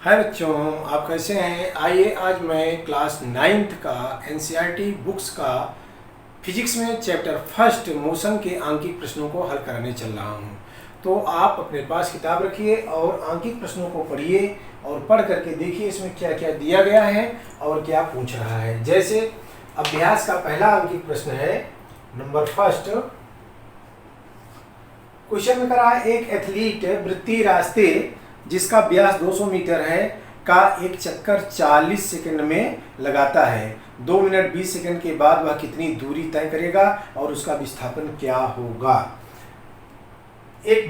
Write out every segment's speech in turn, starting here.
हाय बच्चों, आप कैसे हैं। आइए आज मैं क्लास 9th का एनसीईआरटी बुक्स का फिजिक्स में चैप्टर फर्स्ट मोशन के आंकिक प्रश्नों को हल कराने चल रहा हूं। तो आप अपने पास किताब रखिए और आंकिक प्रश्नों को पढ़िए और पढ़ करके देखिए इसमें क्या क्या दिया गया है और क्या पूछ रहा है। जैसे अभ्यास का पहला आंकिक प्रश्न है नंबर फर्स्ट। क्वेश्चन में करा है एक एथलीट वृत्तीय रास्ते जिसका व्यास 200 मीटर है का एक चक्कर 40 सेकंड में लगाता है। 2 मिनट 20 सेकंड के बाद वह कितनी दूरी तय करेगा और उसका विस्थापन क्या होगा। एक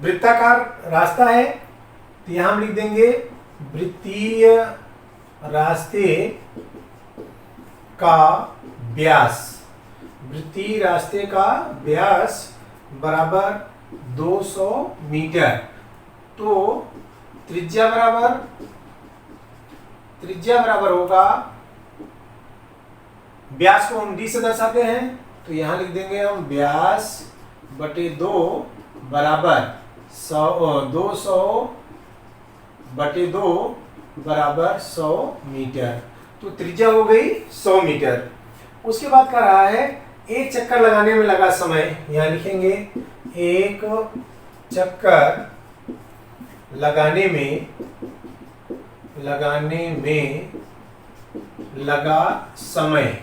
वृत्ताकार रास्ता है तो यहां हम लिख देंगे वृत्तीय रास्ते का व्यास। वृत्तीय रास्ते का व्यास बराबर 200 मीटर। तो त्रिज्या बराबर होगा, व्यास को हम d से दर्शाते हैं तो यहां लिख देंगे हम व्यास बटे 2 बराबर 200 बटे 2 बराबर 100 मीटर। तो त्रिज्या हो गई 100 मीटर। उसके बाद कह रहा है एक चक्कर लगाने में लगा समय, यहां लिखेंगे एक चक्कर लगाने में लगा समय।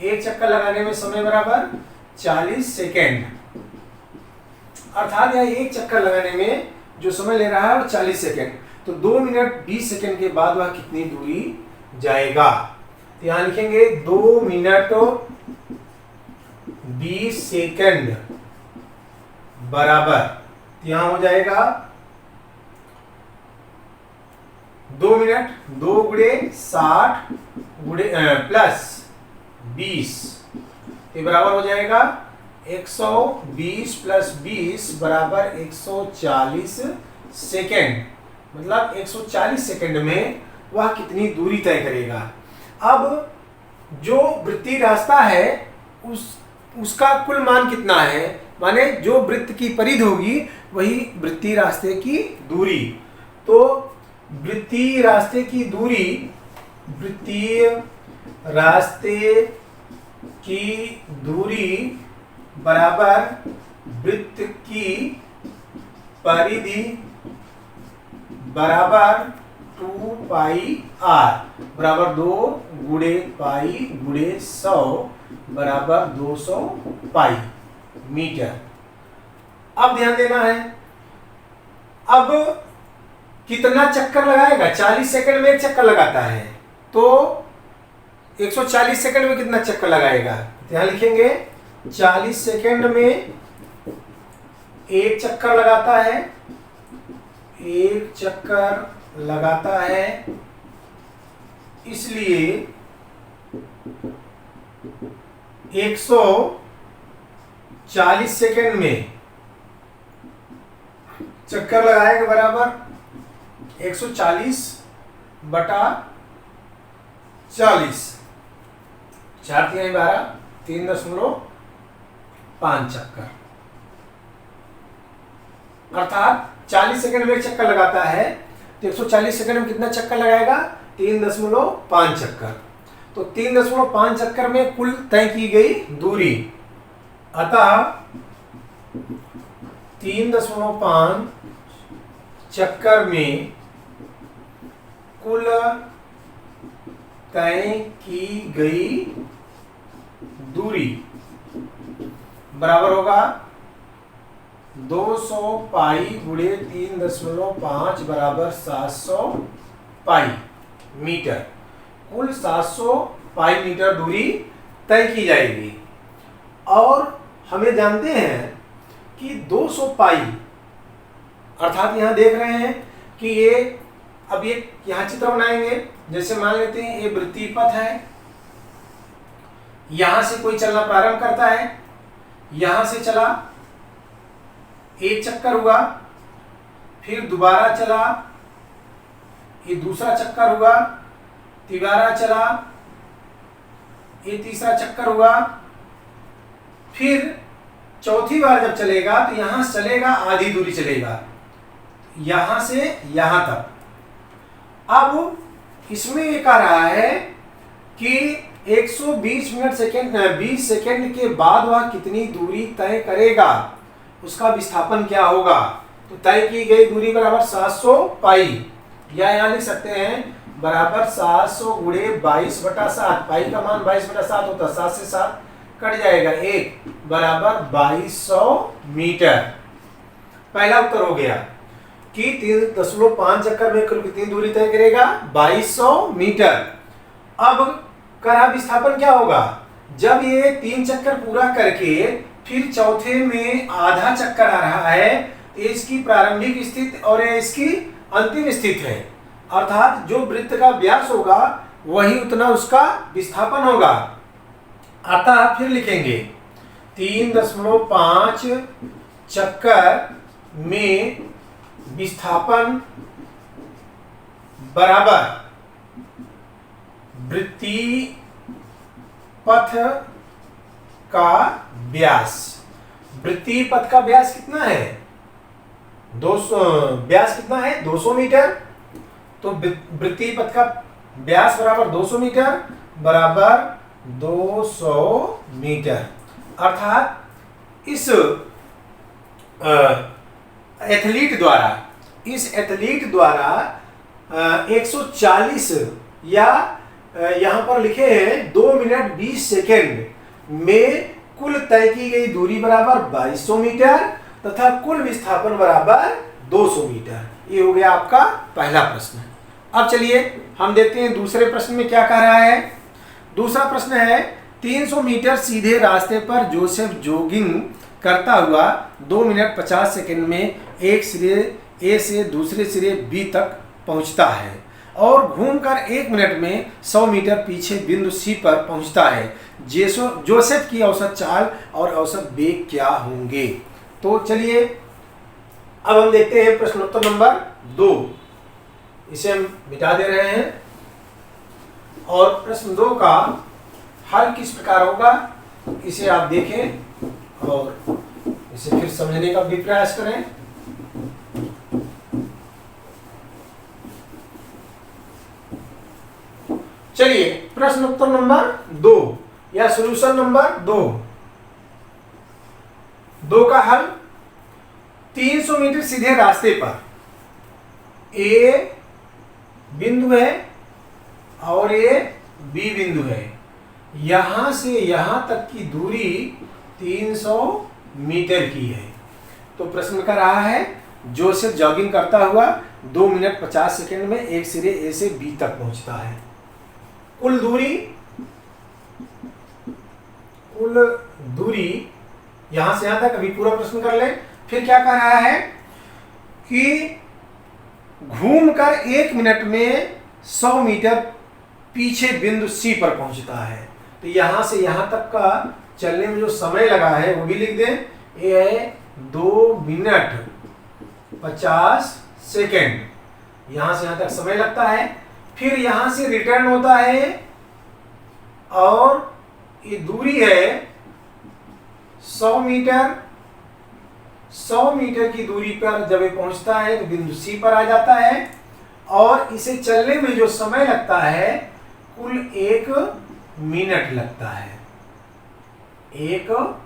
एक चक्कर लगाने में समय बराबर 40 सेकेंड। अर्थात यह एक चक्कर लगाने में जो समय ले रहा है वो 40 सेकेंड। तो 2 मिनट 20 सेकेंड के बाद वह कितनी दूरी जाएगा। तो यहां लिखेंगे 2 मिनट 20 सेकेंड बराबर, यहां हो जाएगा 2 मिनट 2 गुणे 60 गुणे प्लस 20 ये बराबर हो जाएगा 120 प्लस 20 बराबर 140 सेकेंड। मतलब 140 सेकेंड में वह कितनी दूरी तय करेगा। अब जो वृत्तीय रास्ता है उसका कुल मान कितना है, माने जो वृत्त की परिधि होगी वही वृत्तीय रास्ते की दूरी। तो वृत्तीय रास्ते की दूरी बराबर वृत्त की परिधि बराबर 2 पाई r बराबर 2 गुणे पाई गुणे 100 बराबर 200 पाई मीटर। अब ध्यान देना है, अब कितना चक्कर लगाएगा। 40 सेकंड में एक चक्कर लगाता है तो 140 सेकंड में कितना चक्कर लगाएगा। यहां लिखेंगे 40 सेकंड में एक चक्कर लगाता है, एक चक्कर लगाता है, इसलिए 140 सेकंड में चक्कर लगाएगा बराबर 140 बटा 40, 4 3 12 3.5 चक्कर। अर्थात 40 सेकंड में एक चक्कर लगाता है तो 140 सेकंड में कितना चक्कर लगाएगा, 3.5 चक्कर। तो 3.5 चक्कर में कुल तय की गई दूरी, अतः 3.5 चक्कर में कुल तय की गई दूरी बराबर होगा 200 पाई गुणे 3.5 बराबर 700 पाई मीटर। कुल 700 पाई मीटर दूरी तय की जाएगी। और हमें जानते हैं कि 200 पाई, अर्थात यहां देख रहे हैं कि ये अब ये यहां चित्र बनाएंगे। जैसे मान लेते हैं ये वृत्तीय पथ है, यहां से कोई चलना प्रारंभ करता है, यहां से चला, एक चक्कर हुआ, फिर दोबारा चला, ये दूसरा चक्कर हुआ, तिबारा चला, ये तीसरा चक्कर हुआ, फिर चौथी बार जब चलेगा तो यहां से चलेगा आधी दूरी चलेगा, यहां से यहां तक। अब इसमें ये कह रहा है कि 120 मिनट सेकेंड 20 सेकेंड के बाद वह कितनी दूरी तय करेगा, उसका विस्थापन क्या होगा। तो तय की गई दूरी बराबर 700 पाई, या यहाँ लिख सकते हैं बराबर 700 गुणे 22/7। पाई का मान 22/7 होता है, 7 से 7 कट जाएगा, 1 बराबर 2200 मीटर। पहला उत्तर हो गया कि 3.5 चक्कर में कुल कितनी दूरी तय करेगा, 2200 मीटर। अब करा विस्थापन क्या होगा, जब ये 3 चक्कर पूरा करके फिर चौथे में आधा चक्कर आ रहा है, तो इसकी प्रारंभिक स्थिति और इसकी अंतिम स्थिति है, अर्थात जो वृत्त का व्यास होगा वही उतना उसका विस्थापन होगा। अतः फिर लिखेंगे 3.5 चक्कर में विस्थापन बराबर वृत्तीय पथ का व्यास। वृत्तीय पथ का व्यास कितना है, 200। व्यास कितना है, 200 मीटर। तो वृत्तीय पथ का व्यास बराबर 200 मीटर बराबर 200 मीटर। अर्थात इस एथलीट द्वारा 140 या यहां पर लिखे हैं 2 मिनट 20 सेकेंड में कुल तय की गई दूरी बराबर 2200 मीटर तथा कुल विस्थापन बराबर 200 मीटर। ये हो गया आपका पहला प्रश्न। अब चलिए हम देखते हैं दूसरे प्रश्न में क्या कह रहा है। दूसरा प्रश्न है 300 मीटर सीधे रास्ते पर जोसेफ जॉगिंग करता हुआ 2 मिनट 50 सेकंड में एक सिरे ए से दूसरे सिरे बी तक पहुंचता है और घूमकर 1 मिनट में 100 मीटर पीछे बिंदु सी पर पहुंचता है। जोसेफ की औसत चाल और औसत वेग क्या होंगे। तो चलिए अब हम देखते हैं प्रश्नोत्तर नंबर 2। इसे हम मिटा दे रहे हैं और प्रश्न 2 का हल किस प्रकार होगा इसे आप देखें और इसे फिर समझने का भी प्रयास करें। चलिए प्रश्न उत्तर नंबर 2 या सॉल्यूशन नंबर 2 का हल। 300 मीटर सीधे रास्ते पर ए बिंदु है और ये बी बिंदु है, यहां से यहां तक की दूरी 300 मीटर की है। तो प्रश्न कर रहा है जोसेफ जॉगिंग करता हुआ 2 मिनट 50 सेकंड में एक सिरे ए से बी तक पहुंचता है। कुल दूरी यहां से यहां तक, अभी पूरा प्रश्न कर ले। फिर क्या कह रहा है कि घूमकर 1 मिनट में 100 मीटर पीछे बिंदु सी पर पहुंचता है। तो यहां से यहां तक का चलने में जो समय लगा है वो भी लिख दें। ये है 2 मिनट 50 सेकेंड, यहां से यहां तक समय लगता है। फिर यहां से रिटर्न होता है और ये दूरी है 100 मीटर। 100 मीटर की दूरी पर जब ये पहुंचता है तो बिंदु सी पर आ जाता है और इसे चलने में जो समय लगता है कुल 1 मिनट लगता है। 1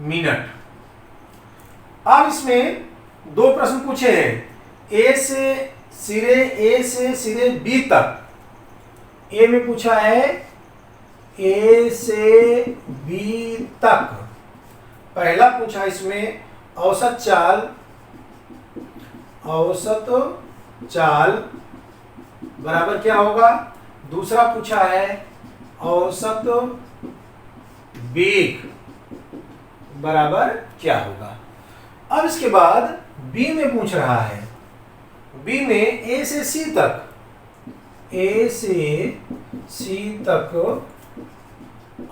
मिनट। अब इसमें 2 प्रश्न पूछे हैं। ए से सिरे बी तक। ए में पूछा है ए से बी तक। पहला पूछा इसमें औसत चाल बराबर क्या होगा। दूसरा पूछा है औसत वेग बराबर क्या होगा। अब इसके बाद बी में पूछ रहा है। बी में ए से सी तक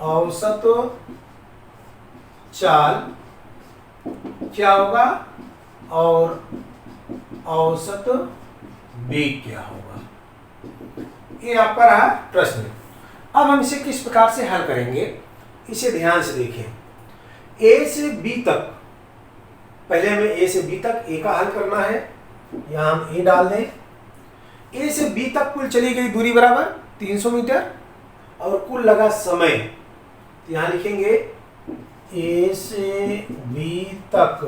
औसत चाल क्या होगा और औसत वेग क्या होगा। ये आपका रहा प्रश्न। अब हम इसे किस प्रकार से हल करेंगे इसे ध्यान से देखें। ए से बी तक, पहले हमें ए से बी तक ए का हल करना है। यहाँ हम ए डाल दें। ए से बी तक कुल चली गई दूरी बराबर 300 मीटर और कुल लगा समय, तो यहाँ लिखेंगे ए से बी तक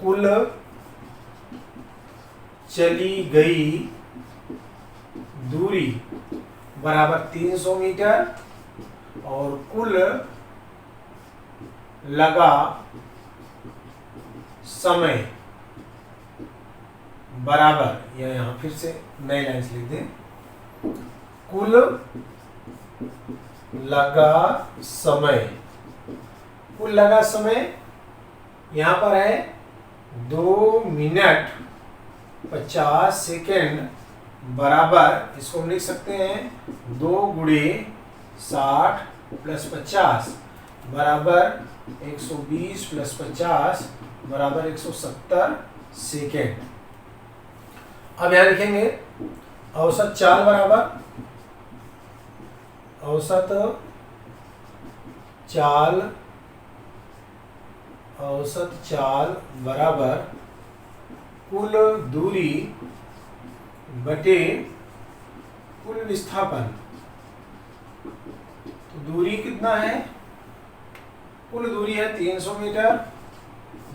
कुल चली गई दूरी बराबर 300 मीटर और कुल लगा समय बराबर, या यहाँ फिर से नई लाइन लिख दें, कुल लगा समय। कुल लगा समय यहाँ पर है 2 मिनट 50 सेकेंड बराबर, इसको हम लिख सकते हैं 2 गुणे 60 प्लस 50 बराबर 120 प्लस 50 बराबर 170 सेकेंड। अब यहाँ लिखेंगे औसत चाल बराबर, औसत चाल बराबर कुल दूरी बटे कुल विस्थापन। तो दूरी कितना है, कुल दूरी है 300 मीटर,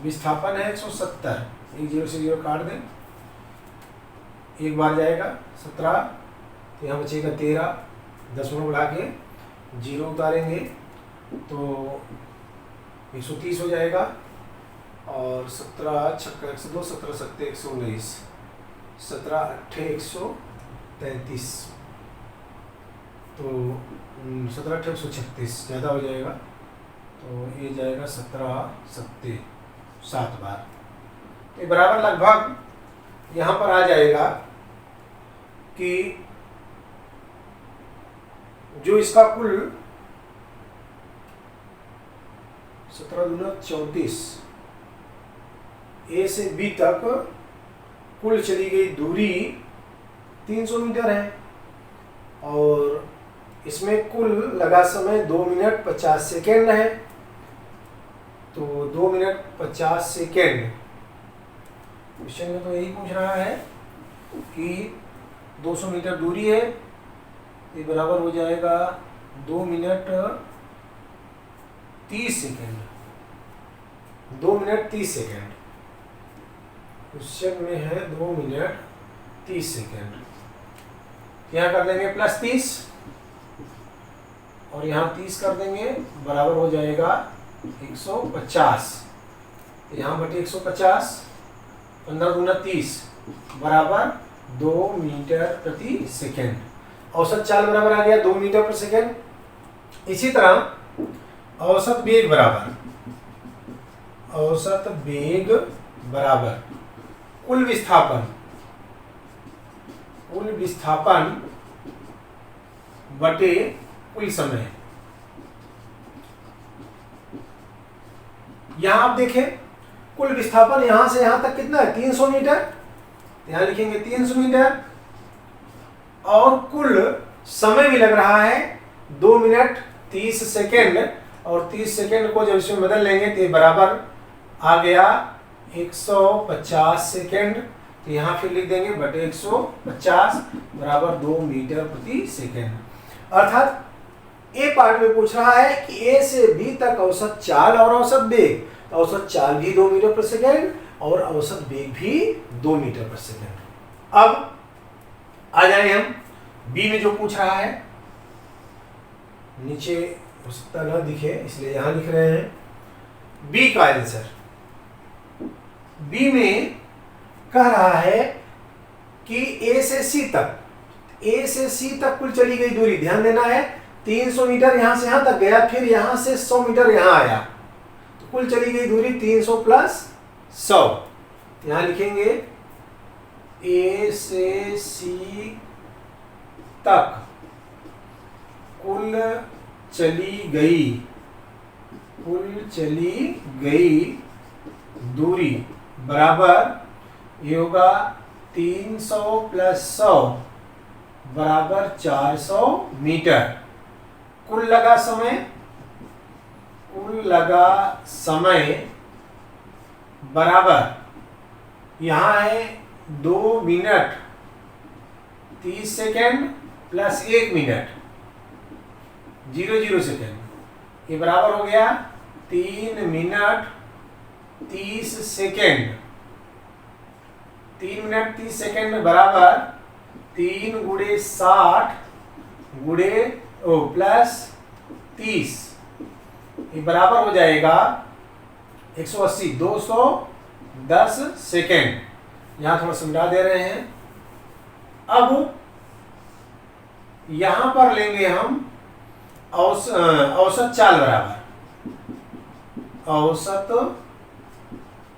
विस्थापन है 170, एक 0 से 0 काट दें, एक बार जाएगा 17, तो यहाँ बचेगा 13, 10 बढ़ा के 0 उतारेंगे तो 130 हो जाएगा और 17 छक्का 102, 17 सत्ते 119, 17 अट्ठे 133, तो 17 अट्ठे 136 ज़्यादा हो जाएगा, तो ये जाएगा 17 सत्ते 7 बार, तो बराबर लगभग यहाँ पर आ जाएगा कि जो इसका कुल 17 दूना 34 ए से बी तक कुल चली गई दूरी 300 मीटर है और इसमें कुल लगा समय 2 मिनट 50 सेकेंड है। तो 2 मिनट 50 सेकेंड क्वेश्चन में तो यही पूछ रहा है कि 200 मीटर दूरी है, ये बराबर हो जाएगा 2 minute 30 second, 2 minute 30 second. Question में है 2 मिनट 30 सेकेंड। यहाँ कर देंगे प्लस 30 और यहाँ 30 कर देंगे, बराबर हो जाएगा 150। यहाँ बटे 150, 15 दूना 30 बराबर 2 मीटर प्रति सेकेंड। औसत चाल बराबर आ गया 2 मीटर पर सेकेंड। इसी तरह औसत वेग बराबर, औसत वेग बराबर कुल विस्थापन, कुल विस्थापन बटे कुल समय। यहां आप देखें कुल विस्थापन यहां से यहां तक कितना है 300 मीटर, यहां लिखेंगे 300 मीटर और कुल समय भी लग रहा है 2 मिनट 30 सेकेंड और 30 सेकेंड को जब इसमें बदल लेंगे तो बराबर आ गया 150 सेकेंड। तो यहाँ फिर लिख देंगे बटे 150 बराबर 2 मीटर प्रति सेकेंड। अर्थात ए पार्ट में पूछ रहा है कि ए से बी तक औसत चाल और औसत वेग। औसत चाल भी 2 मीटर पर सेकेंड और औसत वेग भी 2 मीटर पर सेकेंड। अब आ जाए हम बी में जो पूछ रहा है, नीचे हो सकता ना दिखे इसलिए यहां लिख रहे हैं बी का आंसर। बी में कह रहा है कि ए से सी तक, ए से सी तक कुल चली गई दूरी, ध्यान देना है 300 मीटर यहां से यहां तक गया, फिर यहां से 100 मीटर यहां आया, तो कुल चली गई दूरी 300 प्लस 100। यहां लिखेंगे ए से सी तक कुल चली गई दूरी बराबर ये होगा 300 प्लस 100 बराबर 400 मीटर। कुल लगा समय बराबर यहाँ है 2 minute 30 second plus 1 minute 00 second, ये बराबर हो गया 3 मिनट 30 सेकेंड। 3 मिनट 30 सेकेंड बराबर 3 गुणे 60 गुणे प्लस 30, ये बराबर हो जाएगा 180, 210 सेकेंड। यहां थोड़ा समझा दे रहे हैं। अब यहां पर लेंगे हम औसत चाल बराबर, औसत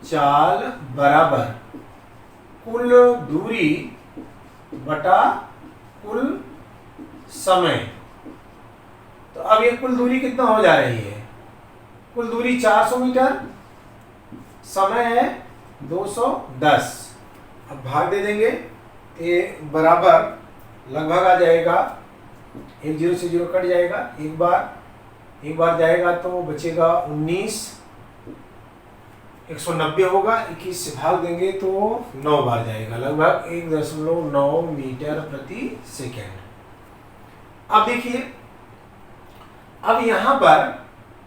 चाल बराबर कुल दूरी बटा कुल समय। तो अब ये कुल दूरी कितना हो जा रही है? कुल दूरी 400 मीटर, समय है 210। अब भाग दे देंगे, ये बराबर लगभग आ जाएगा, 1 0 से 0 कट जाएगा, एक बार जाएगा तो बचेगा 19, 190 होगा, 21 से भाग देंगे तो 9 बार जाएगा, लगभग 1.9 मीटर प्रति सेकेंड। अब देखिए, अब यहां पर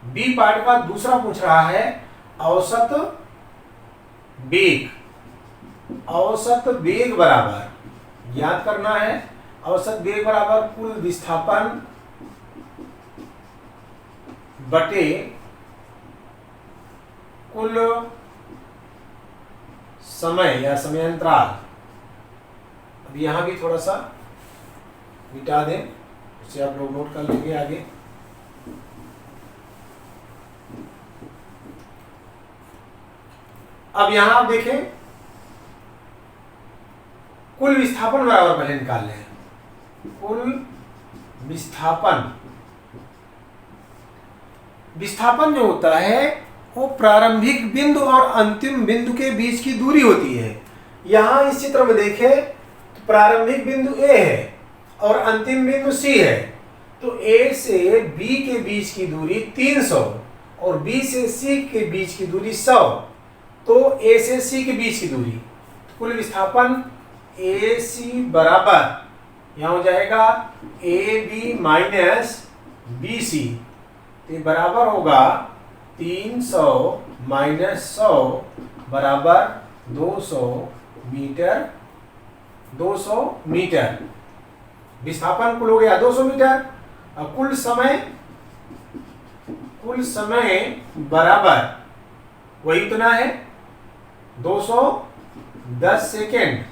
बी पार्ट का दूसरा पूछ रहा है औसत वेग। औसत वेग बराबर याद करना है, औसत वेग बराबर कुल विस्थापन बटे कुल समय या समयांतराल। अब यहां भी थोड़ा सा मिटा दें, उसे आप लोग नोट कर लेंगे आगे। अब यहां आप देखें, कुल विस्थापन बराबर पहले निकाल लें। कुल विस्थापन, विस्थापन जो होता है वो प्रारंभिक बिंदु और अंतिम बिंदु के बीच की दूरी होती है। यहां इस चित्र में देखें तो प्रारंभिक बिंदु ए है और अंतिम बिंदु सी है। तो ए से बी के बीच की दूरी 300 और बी से सी के बीच की दूरी 100। तो ए से सी के बीच की दूरी, तो कुल विस्थापन ए सी बराबर यहां हो जाएगा a b minus b c, तो बराबर होगा 300 माइनस 100 बराबर 200 मीटर। 200 मीटर विस्थापन कुल हो गया 200 मीटर। अब कुल समय बराबर वही उतना है 210 सेकेंड।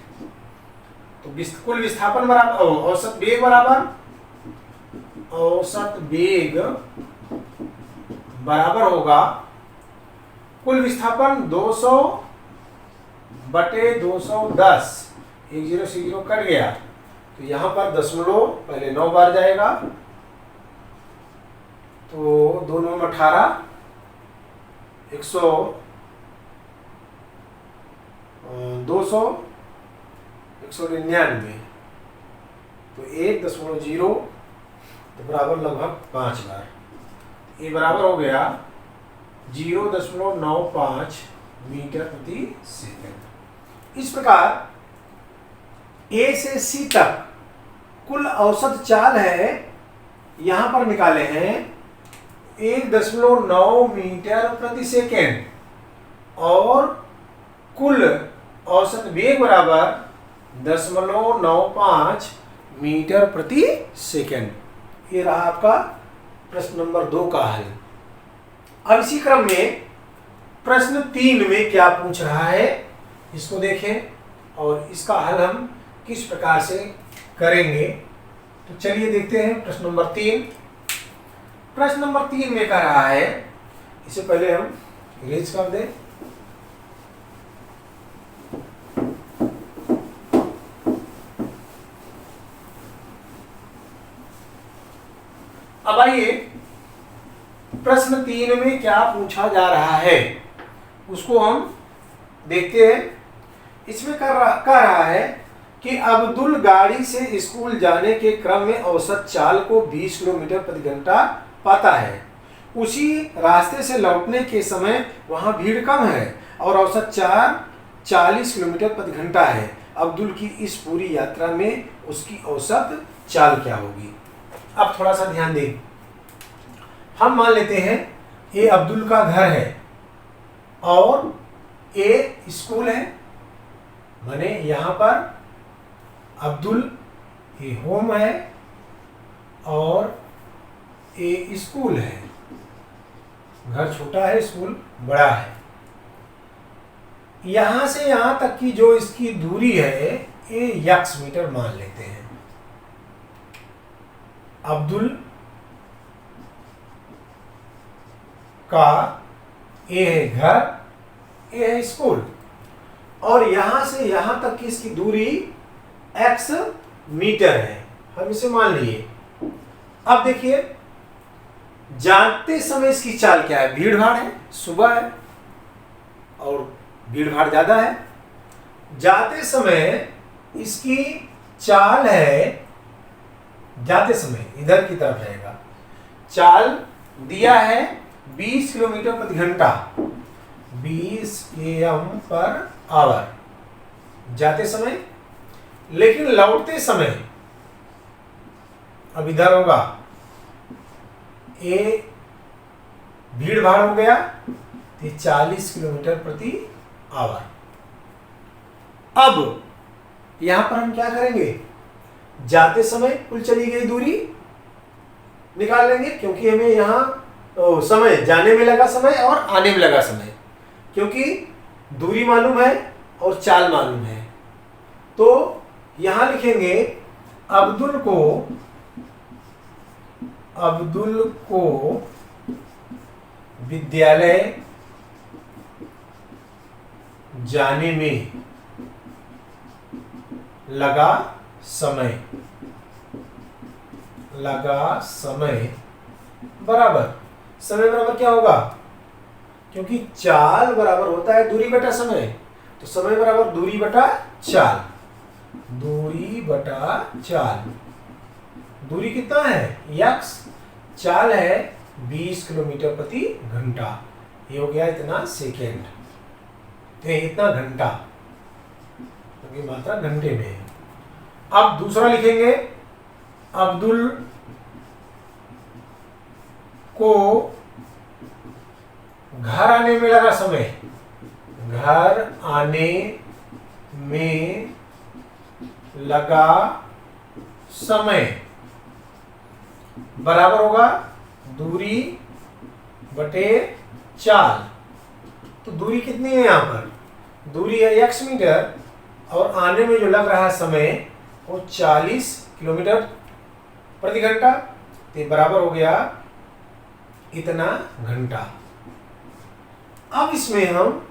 तो कुल विस्थापन बराबर औसत वेग बराबर, औसत वेग बराबर होगा कुल विस्थापन 200 बटे 210, 1 0 से 0 कट गया, तो यहां पर दशमलव पहले 9 बार जाएगा, तो 2 9 18, 200 199, तो 1.0 तो बराबर लगभग 5 बार, ये बराबर हो गया 0.95 मीटर प्रति सेकंड। इस प्रकार ए से सी तक कुल औसत चाल है, यहां पर निकाले हैं 1.9 मीटर प्रति सेकंड और कुल औसत वेग बराबर 0.95 मीटर प्रति सेकंड। ये रहा आपका प्रश्न नंबर 2 का हल। अब इसी क्रम में प्रश्न 3 में क्या पूछ रहा है इसको देखें और इसका हल हम किस प्रकार से करेंगे। तो चलिए देखते हैं प्रश्न नंबर 3। प्रश्न नंबर 3 में कह रहा है, इससे पहले हम इरेज कर दें। अब आइए प्रश्न 3 में क्या पूछा जा रहा है उसको हम देखते हैं। इसमें कह रहा है कि अब्दुल गाड़ी से स्कूल जाने के क्रम में औसत चाल को 20 किलोमीटर प्रति घंटा पाता है। उसी रास्ते से लौटने के समय वहां भीड़ कम है और औसत चाल 40 किलोमीटर प्रति घंटा है। अब्दुल की इस पूरी यात्रा में उसकी औसत चाल क्या होगी। अब थोड़ा सा ध्यान दें, हम मान लेते हैं ये अब्दुल का घर है और ये स्कूल है, माने यहाँ पर अब्दुल ये होम है और ये स्कूल है। घर छोटा है, स्कूल बड़ा है। यहां से यहां तक की जो इसकी दूरी है ये यक्स मीटर मान लेते हैं। अब्दुल का ये है घर, ये है स्कूल, और यहां से यहां तक की इसकी दूरी x मीटर है, हम इसे मान लिए। अब देखिए जाते समय इसकी चाल क्या है, भीड़ भाड़ है, सुबह है और भीड़ भाड़ ज्यादा है। जाते समय इसकी चाल है, जाते समय इधर की तरफ रहेगा, चाल दिया है 20 किलोमीटर प्रति घंटा, 20 km/h जाते समय। लेकिन लौटते समय अब इधर होगा, ये भीड़ भाड़ हो गया तो 40 किलोमीटर प्रति आवर। अब यहां पर हम क्या करेंगे, जाते समय कुल चली गई दूरी निकाल लेंगे, क्योंकि हमें यहां समय जाने में लगा समय और आने में लगा समय, क्योंकि दूरी मालूम है और चाल मालूम है। तो यहां लिखेंगे अब्दुल को विद्यालय जाने में लगा समय बराबर, समय बराबर क्या होगा, क्योंकि चाल बराबर होता है दूरी बटा समय, तो समय बराबर दूरी बटा चाल। दूरी कितना है यक्स, चाल है 20 किलोमीटर प्रति घंटा, ये हो गया इतना सेकेंड, इतना घंटा, क्योंकि मात्रा घंटे में है। अब दूसरा लिखेंगे अब्दुल को घर आने में लगा समय, घर आने में लगा समय बराबर होगा दूरी बटे चाल। तो दूरी कितनी है, यहाँ पर दूरी है x मीटर और आने में जो लग रहा है समय वो 40 किलोमीटर प्रति घंटा, तो बराबर हो गया इतना घंटा। अब इसमें हम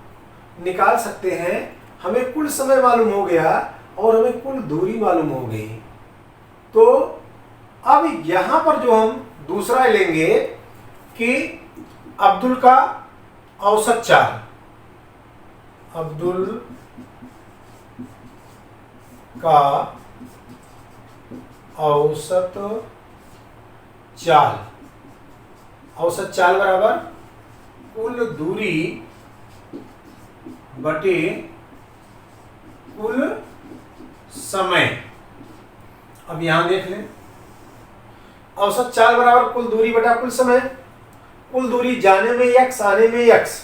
निकाल सकते हैं, हमें कुल समय मालूम हो गया और हमें कुल दूरी मालूम हो गई। तो अब यहां पर जो हम दूसरा लेंगे कि अब्दुल का औसत चाल, अब्दुल का औसत चाल बराबर कुल दूरी बटे कुल समय। अब यहां देख लें, औसत चाल बराबर कुल दूरी बटा कुल समय। कुल दूरी जाने में x, आने में x,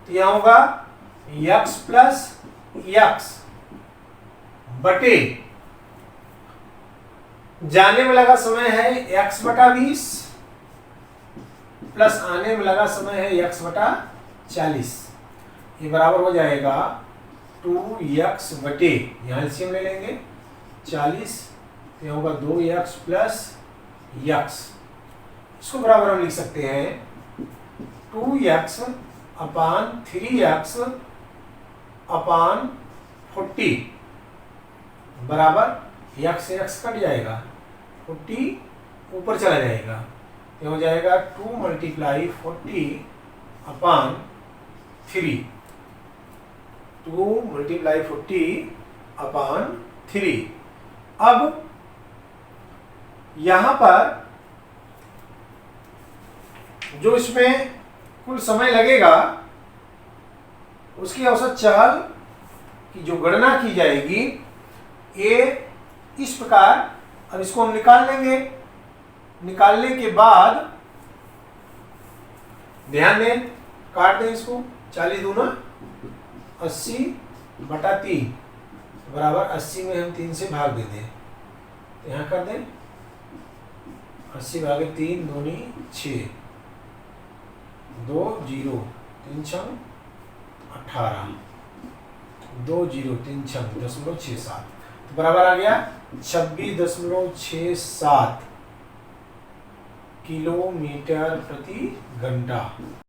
तो यहां होगा x प्लस x बटे जाने में लगा समय है x बटा 20 प्लस आने में लगा समय है x बटा 40, ये बराबर हो जाएगा 2x बटे, यहाँ एलसीएम ले लेंगे 40, ये होगा 2x प्लस x। इसको बराबर हम लिख सकते हैं 2x अपान 3x अपान 40 बराबर x से x कट जाएगा, 40 ऊपर चला जाएगा, ये हो जाएगा 2 मल्टीप्लाई 40 अपान 3, 2 मल्टीप्लाई 40 अपान 3। अब यहां पर जो इसमें कुल समय लगेगा उसकी औसत चहल की जो गणना की जाएगी ये इस प्रकार, अब इसको हम निकाल लेंगे। निकालने के बाद ध्यान दें, काट दें इसको, 40 दूना 80/3 बराबर 80 में हम 3 से भाग देते हैं, तो यहाँ कर दें 80/3 दूनी 6, 2 0 3 6 18, 2 0 3 6 0.67, तो बराबर आ गया 26.67 किलोमीटर प्रति घंटा।